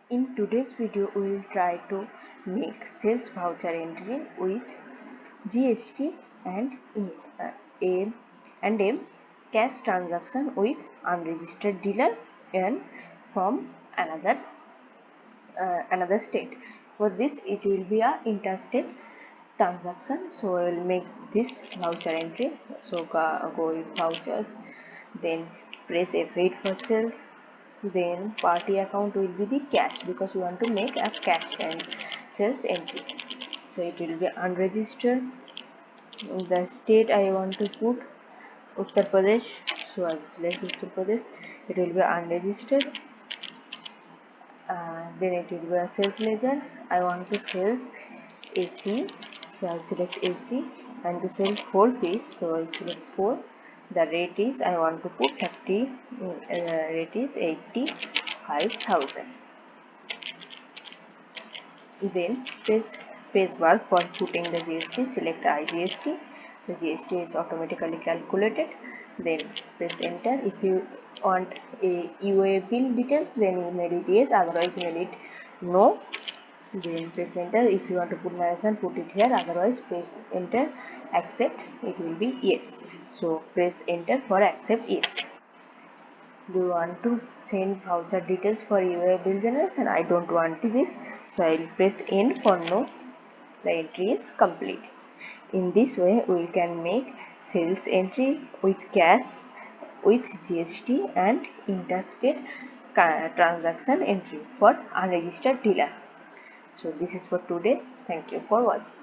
In today's video, we will try to make sales voucher entry with GST and A and M cash transaction with unregistered dealer and from another state. For this, it will be a interstate transaction. So I will make this voucher entry. So go with vouchers, then press F8 for sales. Then party account will be the cash because we want to make a cash and sales entry. So it will be unregistered. The state I want to put Uttar Pradesh, so I'll select Uttar Pradesh. It will be unregistered. Then it will be a sales ledger. I want to sales AC, so I'll select AC, and to sell 4 piece, so I'll select 4. The rate is I want to put 30, rate is 85,000. Then press space bar for putting the GST, select IGST. The GST is automatically calculated. Then press enter. If you want a UA bill details, then you made it yes, otherwise you made it no. Then press enter. If you want to put narration, put it here, otherwise press enter. Accept, it will be yes. So press enter for accept yes. Do you want to send voucher details for your bill generation? I don't want this, so I will press N for no. The entry is complete. In this way, we can make sales entry with cash, with GST and interstate transaction entry for unregistered dealer. So this is for today. Thank you for watching.